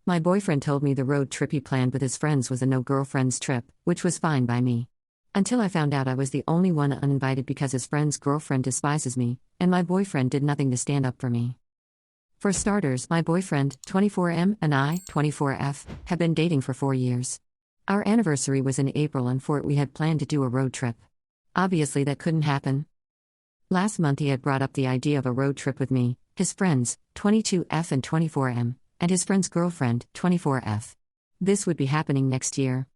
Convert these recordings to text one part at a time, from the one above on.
My boyfriend told me the road trip he planned with his friends was a no-girlfriends trip, which was fine by me. Until I found out I was the only one uninvited because his friend's girlfriend despises me, and my boyfriend did nothing to stand up for me. For starters, my boyfriend, 24M, and I, 24F, have been dating for 4 years. Our anniversary was in April, and for it we had planned to do a road trip. Obviously that couldn't happen. Last month he had brought up the idea of a road trip with me, his friends, 22F and 24M, and his friend's girlfriend, 24F. This would be happening next year.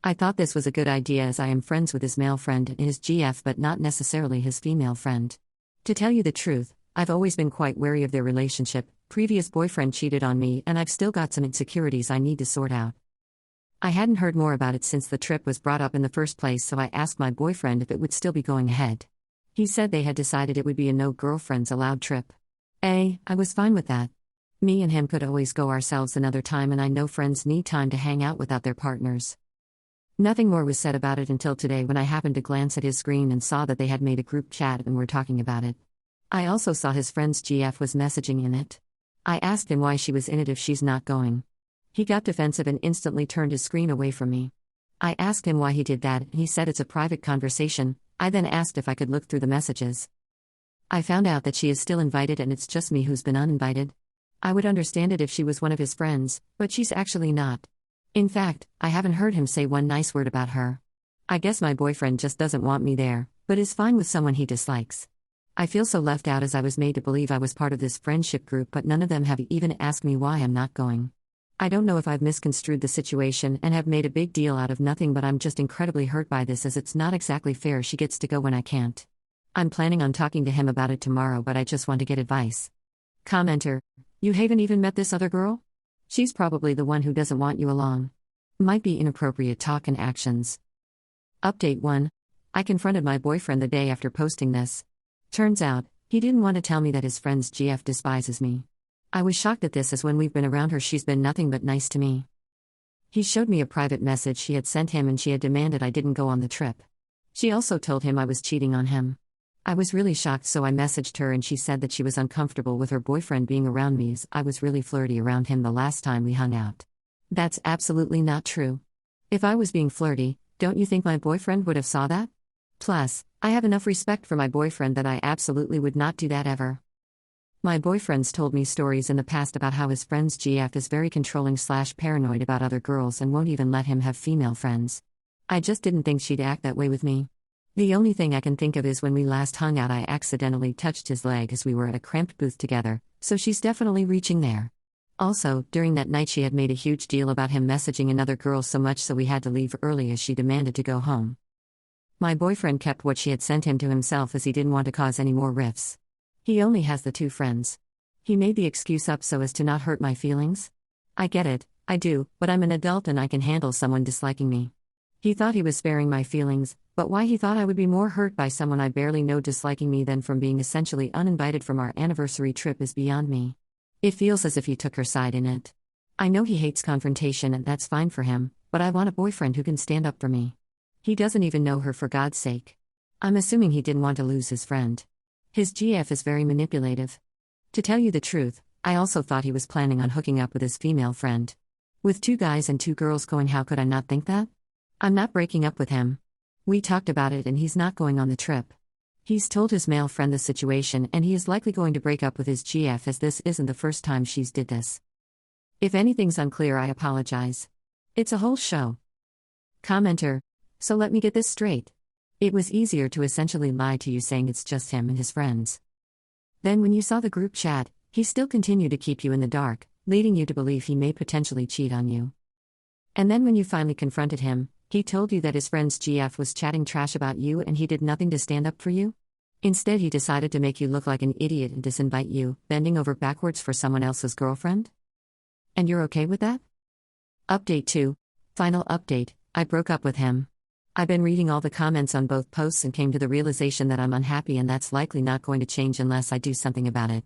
I thought this was a good idea as I am friends with his male friend and his GF but not necessarily his female friend. To tell you the truth, I've always been quite wary of their relationship. Previous boyfriend cheated on me and I've still got some insecurities I need to sort out. I hadn't heard more about it since the trip was brought up in the first place, so I asked my boyfriend if it would still be going ahead. He said they had decided it would be a no girlfriends allowed trip. I was fine with that. Me and him could always go ourselves another time, and I know friends need time to hang out without their partners. Nothing more was said about it until today when I happened to glance at his screen and saw that they had made a group chat and were talking about it. I also saw his friend's GF was messaging in it. I asked him why she was in it if she's not going. He got defensive and instantly turned his screen away from me. I asked him why he did that, and he said it's a private conversation. I then asked if I could look through the messages. I found out that she is still invited and it's just me who's been uninvited. I would understand it if she was one of his friends, but she's actually not. In fact, I haven't heard him say one nice word about her. I guess my boyfriend just doesn't want me there, but is fine with someone he dislikes. I feel so left out as I was made to believe I was part of this friendship group, but none of them have even asked me why I'm not going. I don't know if I've misconstrued the situation and have made a big deal out of nothing, but I'm just incredibly hurt by this as it's not exactly fair she gets to go when I can't. I'm planning on talking to him about it tomorrow, but I just want to get advice. Commenter: you haven't even met this other girl? She's probably the one who doesn't want you along. Might be inappropriate talk and actions. Update 1. I confronted my boyfriend the day after posting this. Turns out, he didn't want to tell me that his friend's GF despises me. I was shocked at this as when we've been around her she's been nothing but nice to me. He showed me a private message she had sent him and she had demanded I didn't go on the trip. She also told him I was cheating on him. I was really shocked, so I messaged her and she said that she was uncomfortable with her boyfriend being around me as I was really flirty around him the last time we hung out. That's absolutely not true. If I was being flirty, don't you think my boyfriend would have saw that? Plus, I have enough respect for my boyfriend that I absolutely would not do that ever. My boyfriend's told me stories in the past about how his friend's GF is very controlling/paranoid about other girls and won't even let him have female friends. I just didn't think she'd act that way with me. The only thing I can think of is when we last hung out I accidentally touched his leg as we were at a cramped booth together, so she's definitely reaching there. Also, during that night she had made a huge deal about him messaging another girl so much so we had to leave early as she demanded to go home. My boyfriend kept what she had sent him to himself as he didn't want to cause any more rifts. He only has the 2 friends. He made the excuse up so as to not hurt my feelings. I get it, I do, but I'm an adult and I can handle someone disliking me. He thought he was sparing my feelings, but why he thought I would be more hurt by someone I barely know disliking me than from being essentially uninvited from our anniversary trip is beyond me. It feels as if he took her side in it. I know he hates confrontation and that's fine for him, but I want a boyfriend who can stand up for me. He doesn't even know her, for God's sake. I'm assuming he didn't want to lose his friend. His GF is very manipulative. To tell you the truth, I also thought he was planning on hooking up with his female friend. With 2 guys and 2 girls going, how could I not think that? I'm not breaking up with him. We talked about it and he's not going on the trip. He's told his male friend the situation and he is likely going to break up with his GF as this isn't the first time she's did this. If anything's unclear, I apologize. It's a whole show. Commenter: so let me get this straight. It was easier to essentially lie to you saying it's just him and his friends. Then when you saw the group chat, he still continued to keep you in the dark, leading you to believe he may potentially cheat on you. And then when you finally confronted him, he told you that his friend's GF was chatting trash about you and he did nothing to stand up for you? Instead he decided to make you look like an idiot and disinvite you, bending over backwards for someone else's girlfriend? And you're okay with that? Update 2. Final update, I broke up with him. I've been reading all the comments on both posts and came to the realization that I'm unhappy and that's likely not going to change unless I do something about it.